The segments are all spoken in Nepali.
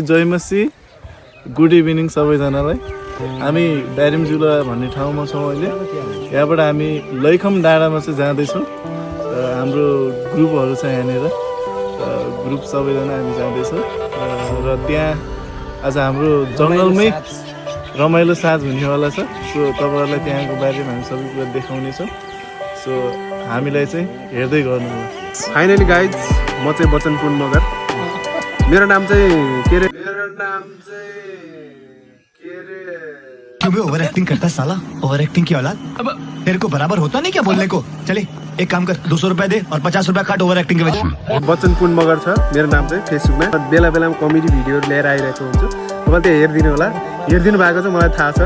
जयमसी गुड इभिनिङ सबैजनालाई। हामी ब्यारिम जुला भन्ने ठाउँमा छौँ अहिले। यहाँबाट हामी लैखम डाँडामा चाहिँ जाँदैछौँ। हाम्रो ग्रुपहरू छ यहाँनिर, ग्रुप सबैजना हामी जाँदैछौँ र त्यहाँ आज हाम्रो जङ्गलमै रमाइलो साँझ हुनेवाला छ। सो तपाईँहरूलाई त्यहाँको बारेमा हामी सबै कुरा देखाउनेछौँ। सो हामीलाई चाहिँ हेर्दै गर्नु होला। फाइनली गाइज, म चाहिँ बच्चन पुन मगर। मेरो नाम चाहिँ के रे क्यों बे ओवर एक्टिंग करता है साला? ओवर एक्टिंग की औलाद। अब तेरे को बराबर होता नहीं क्या बोलने को? चले एक काम कर, 200 रुपए दे और 50 रुपए काट ओवर एक्टिंग के वजह। बच्चन पुन मगर छ मेरो नाम चाहिँ फेसबुकमा। बेला बेलामा कमेडी भिडियोहरू लिएर आइरहेको हुन्छु। तपाईले त्यो हेरिदिनु होला। हेरिदिनु भएको चाहिँ मलाई थाहा छ।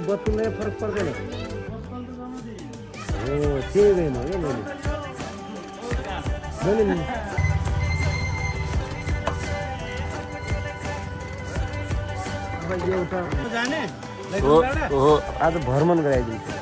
बत्तुले फरक पर्दैन। हो त्यही भएन के मैले आज भ्रमण गराइदिन्छु।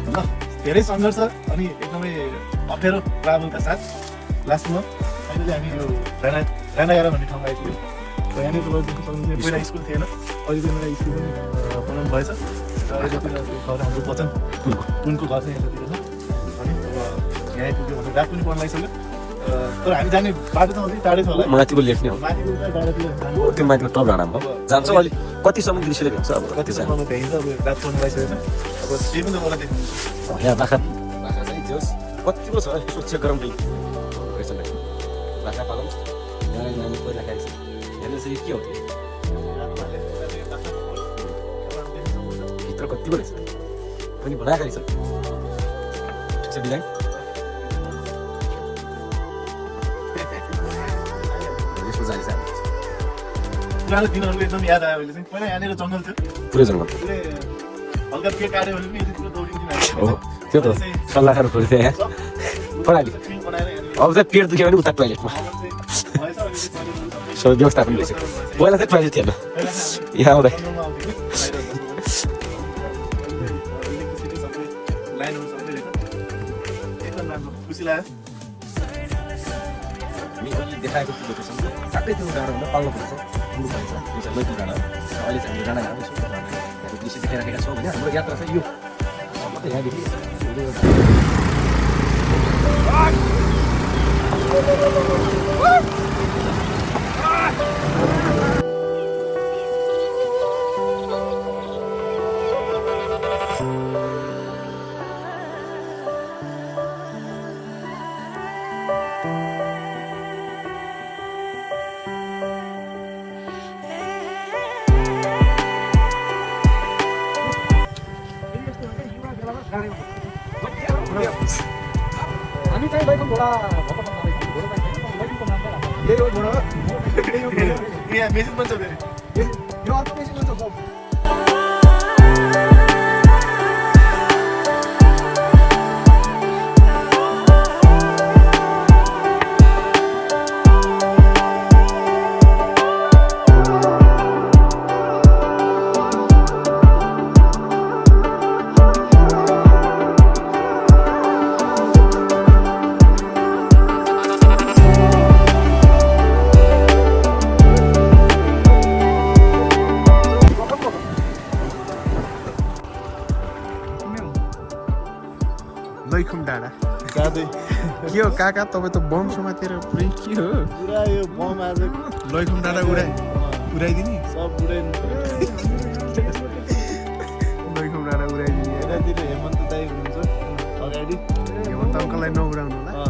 ल धेरै सङ्घर्ष अनि एकदमै अप्ठ्यारो ट्राभलका साथ लास्टमा अहिले हामी यो रानागाडा भन्ने ठाउँमा आइपुग्यौँ। यहाँनिर लजिदिनु सक्नुहुन्छ। पहिला स्कुल थिएन, अहिले चाहिँ मलाई स्कुल पनि बनाउनु भएछ र यतातिर घर हाम्रो बचन उनको घर चाहिँ यतातिर छ। अनि अब यहाँ आइपुग्यो भने रात पनि पर्न लागिसक्यो। तर हामी जाने बाटो चाहिँ अलिक टाढै छ होला। माथिको लेफ्ट नै हो, माथिको उता डाँडातिर जानु त्यो माथिको टप डाँडामा हो। जान्छ अलिक कतिसम्म दृश्यले भ्याउँछ अब कति समयमा भ्याइन्छ। अब रात पर्न लागिसकेको छ। अब त्यही पनि त मलाई देख्नुहुन्छ। यहाँ बाख्रा चाहिँ जोस् कति पो छ यसो चेक गरौँ नि बाख्रा पालौँ। यहाँ नानी पहिला खाएछ हेर्नु चाहिँ के हो त्यो भित्र कति पो रहेछ पनि बनाएको रहेछ। ठिक छ डिजाइन यसको जाली चाहिँ पुरानो दिनहरू एकदम याद आयो अहिले चाहिँ। पहिला यहाँनिर जङ्गल थियो, पुरै जङ्गल पुरै हल्का के काट्यो भने पनि यति ठुलो दौडिन्थ्यौँ हो। त्यो त सल्लाहहरू पऱ्यो त्यहाँ प्रणाली फिल्म बनाएर यहाँनिर अब चाहिँ पेट दुख्यो भने उता टोइलेटमा भएछ। अहिले चाहिँ सबै व्यवस्थापन भइसक्यो। पहिला चाहिँ टोइलेट थिएन यहाँ आउँदा जङ्गलमा आउँथ्यो कि बाहिर बस्नु पनि। इलेक्ट्रिसिटी सबै लाइनहरू सबै रहेछ। एकदम राम्रो, खुसी लाग्यो। हामी अघि देखाएको त्यो लोकेसन साथै त्यो डाँडाभन्दा पाल्लो पर्छ ठुलो पर्छ त्यो चाहिँ लैकुम डाँडा। अहिले चाहिँ हामी डाँडा घाँडा यहाँको दृश्य देखाइराखेका छौँ भने हाम्रो यात्रा चाहिँ यो मात्रै यहाँदेखि हामी चाहिँ लैकुम घोडा यही हो घोडा यहाँ मेसिन पनि छ फेरि। यो अर्को मेसिन हुन्छ लैखुम डाँडा जाँदै के हो काका तपाईँ त बम समातेर पुरै के हो पुरा यो बम आज लैखुम डाँडा उडाइदिने सब उडाइनु पर्यो। लैखुम डाँडा उडाइदिने यतातिर हेमन्त दाइ हुनुहुन्छ अगाडि। हेमन्त अङ्कललाई नउडाउनु होला।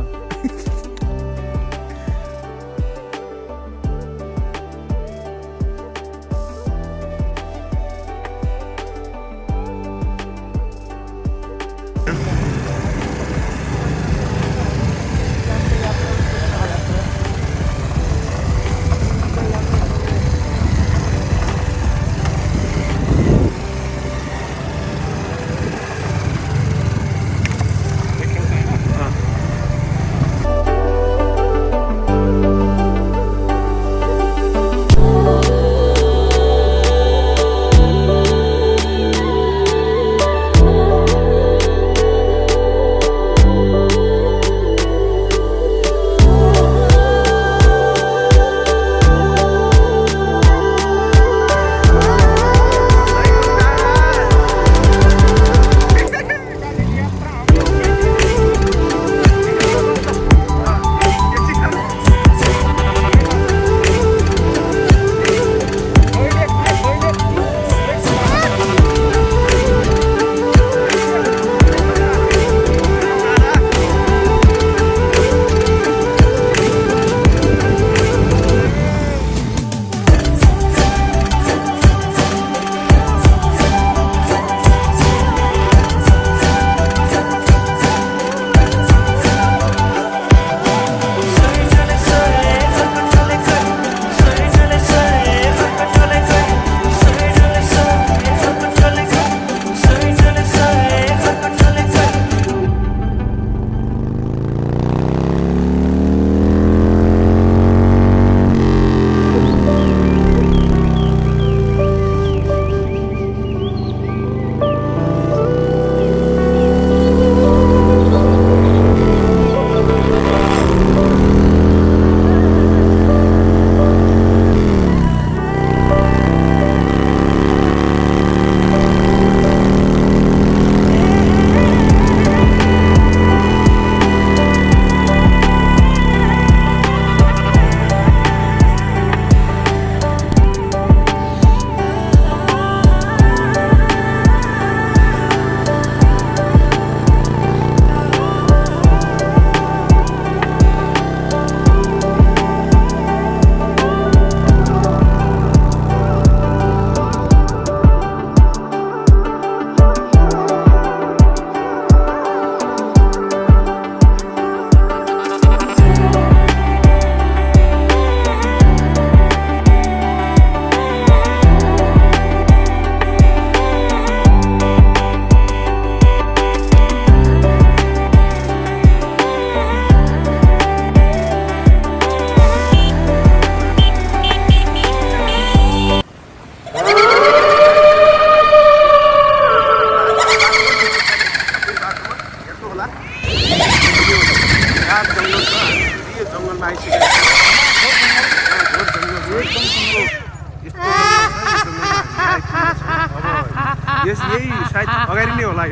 यही सायद अगाडि नै होला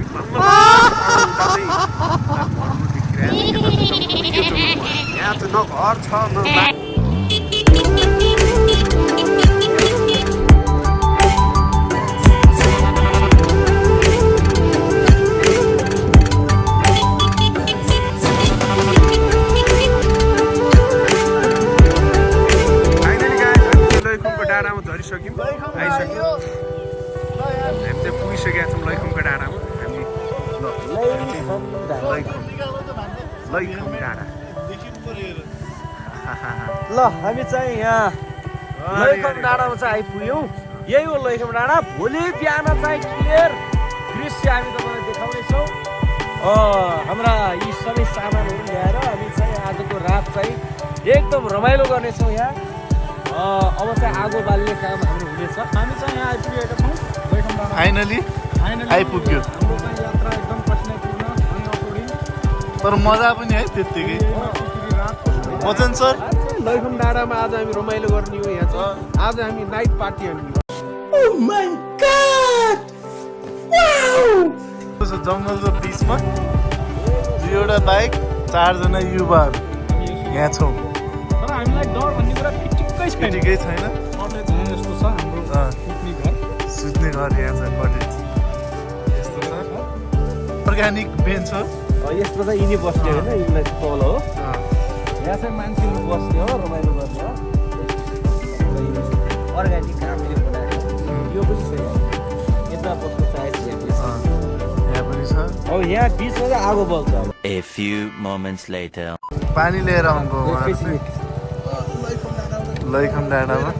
यहाँ चाहिँ न घर छ न डाँडामा झरिसक्यौँ आइसक्यौँ हामी चाहिँ पुगिसकेका छौँ लैखुमको डाँडामा हामी लैखुम डाँडा ल हामी चाहिँ यहाँ लैखम डाँडामा चाहिँ आइपुग्यौँ यही हो लैखम डाँडा भोलि बिहान चाहिँ क्लियर दृश्य हामी तपाईँलाई देखाउनेछौँ हाम्रा यी सबै सामानहरू ल्याएर हामी चाहिँ आजको रात चाहिँ एकदम रमाइलो गर्नेछौँ यहाँ अब चाहिँ आगो बाल्ने काम हाम्रो हुनेछ हामी चाहिँ यहाँ आइपुगेका छौँ लैखम डाँडा फाइनली आइपुग्यो हाम्रो चाहिँ यात्रा एकदम कठिनाइपूर्ण अनि अटोडिङ तर मजा पनि है त्यत्तिकै वचन सर लैखुम डाँडामा आज हामी रमाइलो गर्ने हो यहाँ चाहिँ आज हामी नाइट पार्टी हामी जङ्गलको बिचमा दुईवटा बाइक 4 जना युवाहरू यहाँ छौँ तर हामीलाई डर भन्ने कुरा ठिकै छैन कटेज जस्तो छ हाम्रो सुत्ने घर सुत्ने घर यहाँ छ कटेज यस्तो छ अर्ग्यानिक बेन्च हो यस्तो चाहिँ यिनी बस्ने होइन यिनीलाई तल हो यहाँ चाहिँ मान्छेहरू बस्ने हो रमाइलो गर्ने हो अर्ग्यानिक हामीले बनाएको यो पनि छ यता बस्नु चाहेको यहाँ पनि छ अब यहाँ बिचमा चाहिँ आगो बल्छ अब A few moments later. पानी लिएर आउनुभयो उहाँहरू चाहिँ लैखम डाँडामा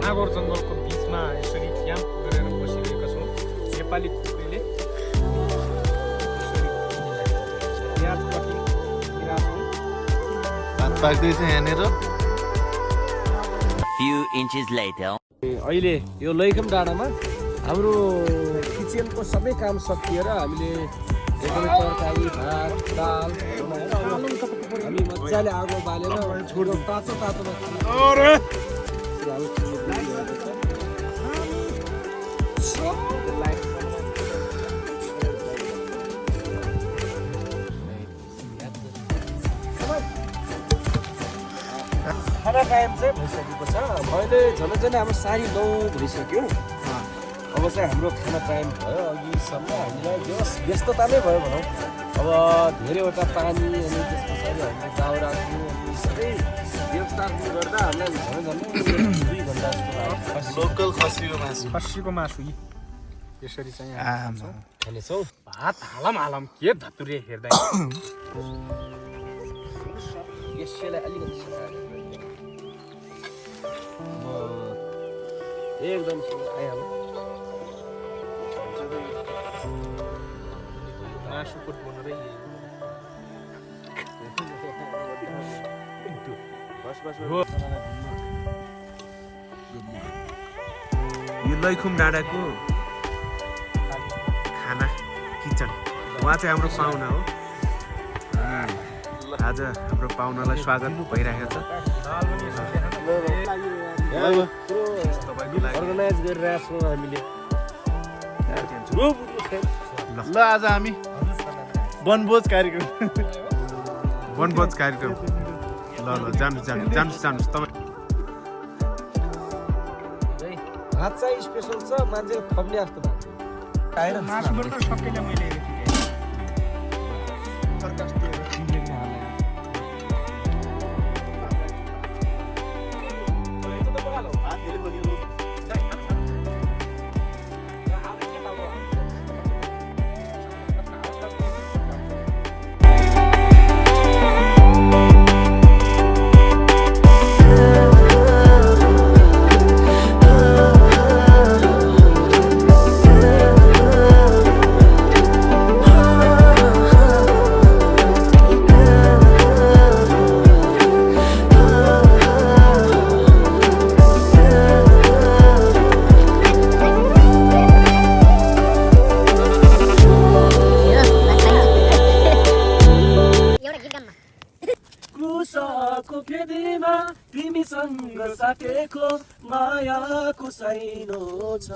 नागोर जङ्गलको बिचमा यसरी क्याम्प गरेर बसिरहेका छौँ नेपाली खुकुरीले भात पाक्दैछ यहाँनिर Few inches later. अहिले यो लैखम डाँडामा हाम्रो किचनको सबै काम सकिएर हामीले एकदमै तरकारी भात दाल बनाएर हामी मजाले आगो बालेर छोड्यौँ तातो तातोमा खाना टाइम चाहिँ भइसकेको छ मैले झन् हाम्रो 9:30 भइसक्यो अब चाहिँ हाम्रो खाना टाइम भयो अघिसम्म हामीलाई व्यस्तता नै भयो भनौँ अब धेरैवटा पानी अनि त्यस पछाडि हामीले दाउरा अनि सबै व्यवस्थापन गर्दा हामीलाई झन् 2 घन्टा जस्तो लाग्यो लोकल खसीको मासु खसीको मासु यसरी चाहिँ खानेछौँ भात हालम के धतुरे हेर्दा यसैलाई अलिकति एकदम आइहाल्यो मासुको बनाउँदै यो लैखुम डाँडाको खाना किचन उहाँ चाहिँ हाम्रो पाहुना हो आज हाम्रो पाहुनालाई स्वागत भइरहेको छ अर्गनाइज गरिरहेको छौँ हामीले ल आज हामी वनभोज कार्यक्रम ल जानुहोस् तपाईँ भात चाहिँ स्पेसल छ मान्छेले थप्ने जस्तो भएको मासुबाट त सबैले मैले दिलको मायाको साइनो छ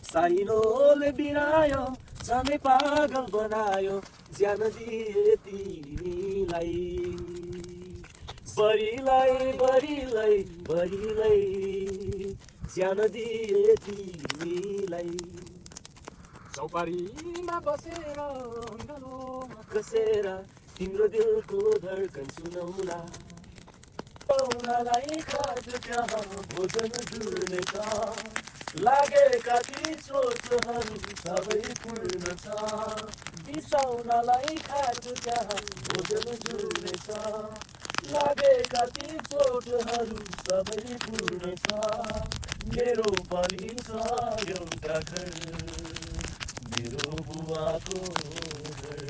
साइनोले बिरायो झनै पागल बनायो ज्यान दिए तिमीलाई बढीलाई ज्यान दिए तिमीलाई चौपारीमा बसेर अङ्गालोमा कसेर तिम्रो दिलको धड्कन सुनौला पाउनालाई खाद्य त्यहाँ भोजन जुर्नेछ लागेका ती चोटहरू सबै पूर्ण छ बिसाउनलाई खाद्य त्यहाँ भोजन जुर्नेछ लागेका ती चोटहरू सबै पूर्ण छ मेरो पनि छ एउटा घर मेरो बुवाको घर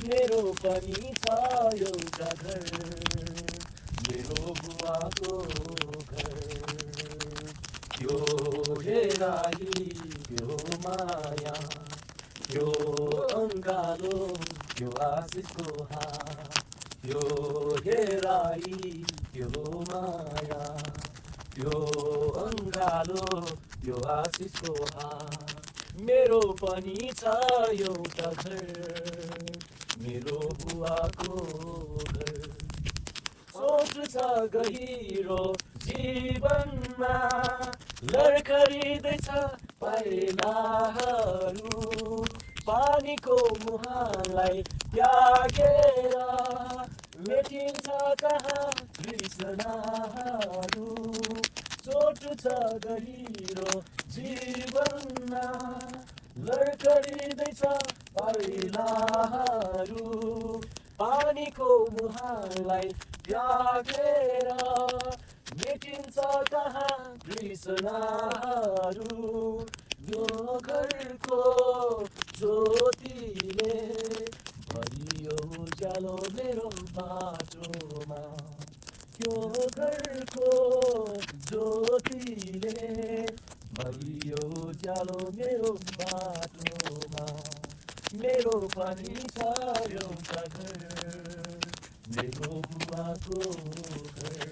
मेरो पनि छ एउटा घर मेरो बुवाको घर यो हेराई यो माया यो अङ्गालो यो आशिषको हात यो हेराई यो माया यो अङ्गालो यो आशिषको हात मेरो पनि छ एउटा घर मेरो बुवाको घर सोच छ गहिरो जीवनमा लड्खरिँदैछ पाइलाहरू पानीको मुहानलाई त्यागेर मेटिन्छ कहाँ तृष्णाहरू चोट छ गहिरो जीवनमा लड्खरिँदैछ पाइलाहरू पानीको मुहानलाई त्यागेर मेटिन्छ कहाँ तृष्णाहरू यो घरको ज्योतिले भरियो उज्यालो मेरो बाटोमा यो घरको ज्योतिले भरियो उज्यालो मेरो बाटोमा मेरो पनि छ एउटा घर मेरो बुवाको घर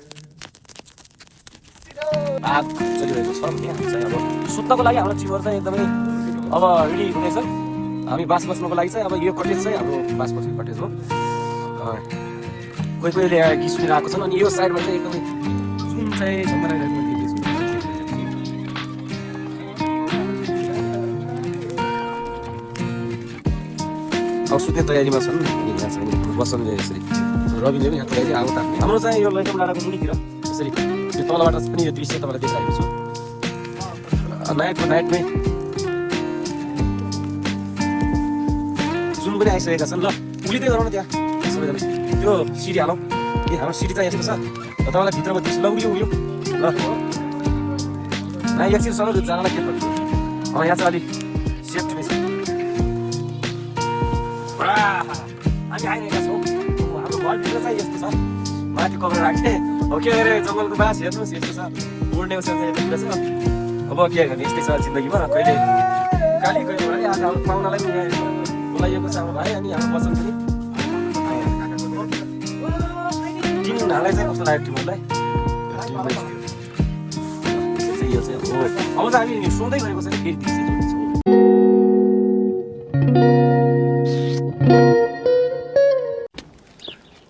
भाग चलिरहेको छ यहाँ चाहिँ अब सुत्नको लागि हाम्रो चिवर चाहिँ एकदमै अब रेडी हुनेछ हामी बास बस्नको लागि चाहिँ अब यो कटेज चाहिँ हाम्रो बास बस्ने कटेज हो कोही कोहीले गीत सुनिरहेको छन् अनि यो साइडमा चाहिँ एकदमै जुन चाहिँ झमराइरहेको अब सुत्ने तयारीमा छन् यहाँ चाहिँ बसनले यसरी रविले पनि यहाँ तयारी आगो ताप्ने हाम्रो चाहिँ यो लैकम डाँडाको मुनितिर यसरी यो तलबाट पनि यो दृश्य तपाईँलाई देखाएको छु नाइटमै जुन पनि आइसकेका छन् ल उलिँदै गरौँ न त्यहाँ सबैजना त्यो सिडी हालौँ ए हाम्रो सिडी चाहिँ यस्तो छ तपाईँलाई भित्रमा दृश्य ल उयो ल एकछिन सँग जानलाई के पर्छ यहाँ चाहिँ अलिक सेफ्टी नै छ हामी आइरहेका छौँ हाम्रो घरभित्र चाहिँ यस्तो छ माथि कभर राख्ने अब के अरे जङ्गलको बास हेर्नुहोस् यस्तो छ उड्ने छ अब के गर्ने यस्तै छ जिन्दगीमा कहिले काली कहिले आज हाम्रो पाहुनालाई पनि यहाँ बोलाइएको छ हाम्रो भाइ अनि हाम्रो बस्छन् पनि टिमहरूलाई चाहिँ कस्तो लाग्यो टिमहरूलाई यो चाहिँ अब चाहिँ हामी सुन्दै गरेको छ नि फेरि दृश्य जोड्छौँ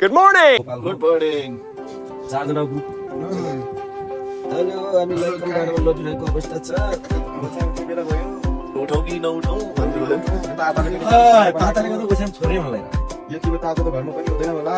गुड मर्निङ गुड मर्निङ चारजना ग्रुप हेलो हामी लैकम डाँडामा लगिरहेको अवस्था छ उठाउ कि नउठाउ ताताले गर्दा बसेर छोरै मलाई यति तातो त घरमा पनि हुँदैन होला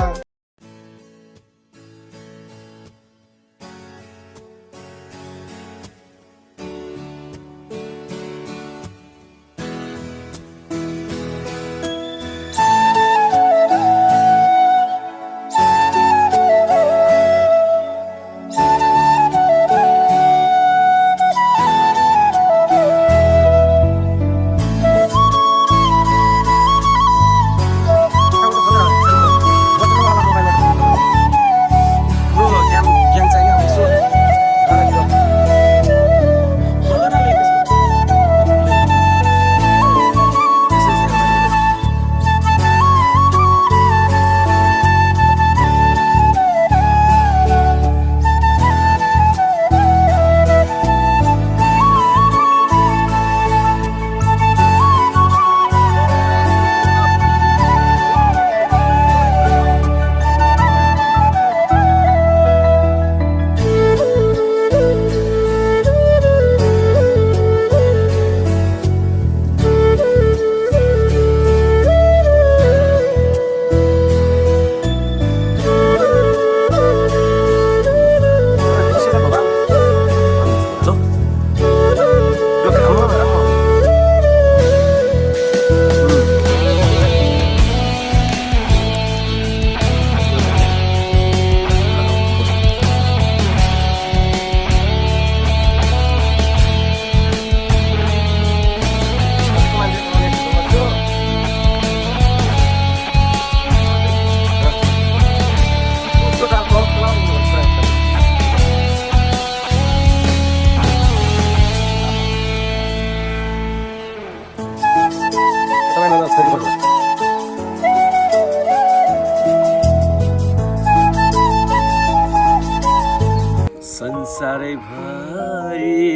संसारै भरि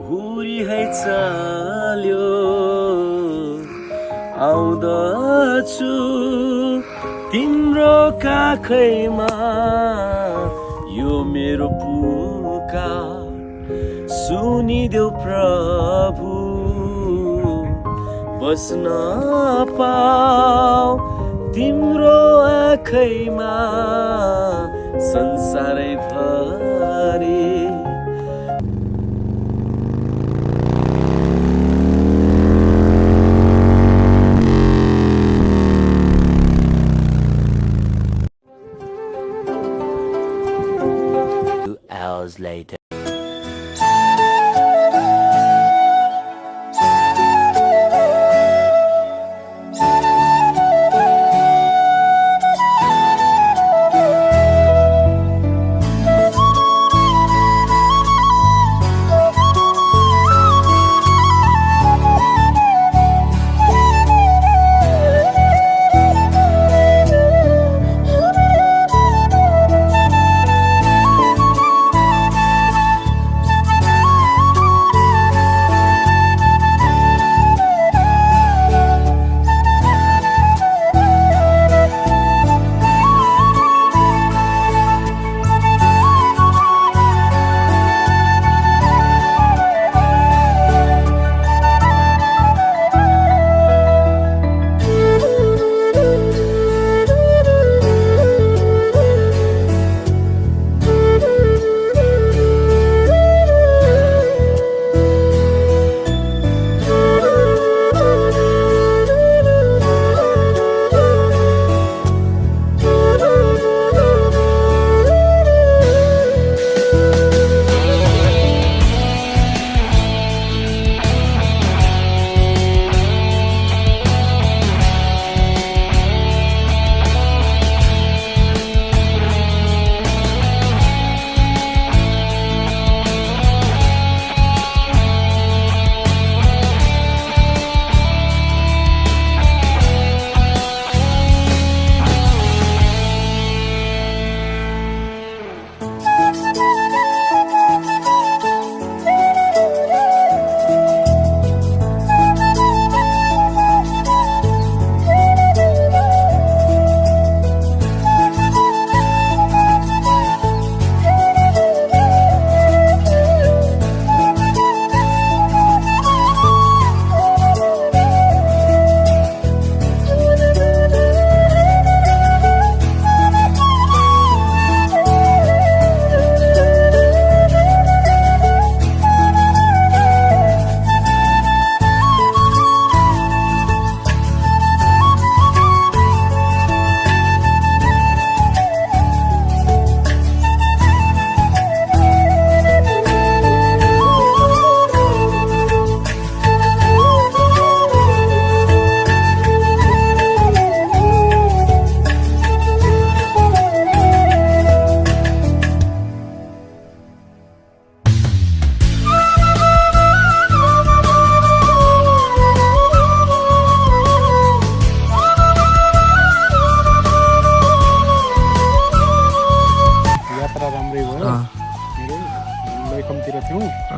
हुरी है चाल्यो आउँदछु तिम्रो काखैमा यो मेरो पुकार सुनिदेऊ प्रभु बस्न पाऊ तिम्रो आँखैमा संसारै भरि Hours later.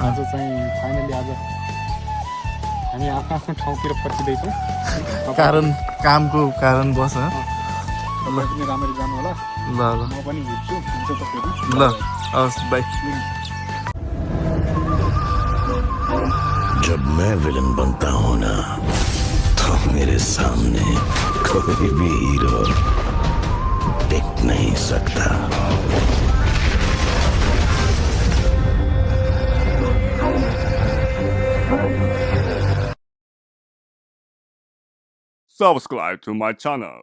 आज चाहिँ फाइनली आज हामी आफ्नो आफ्नो ठाउँतिर फर्किँदैछौँ। कामको कारण बस तपाईँ पनि राम्ररी जानु होला। ल म पनि हिँड्छु, हुन्छ त फेरि। ल हवस् बाई। जब मैं विलन बनता हूं ना तो मेरे सामने कोई भी हीरो टिक नहीं सकता। Subscribe to my channel.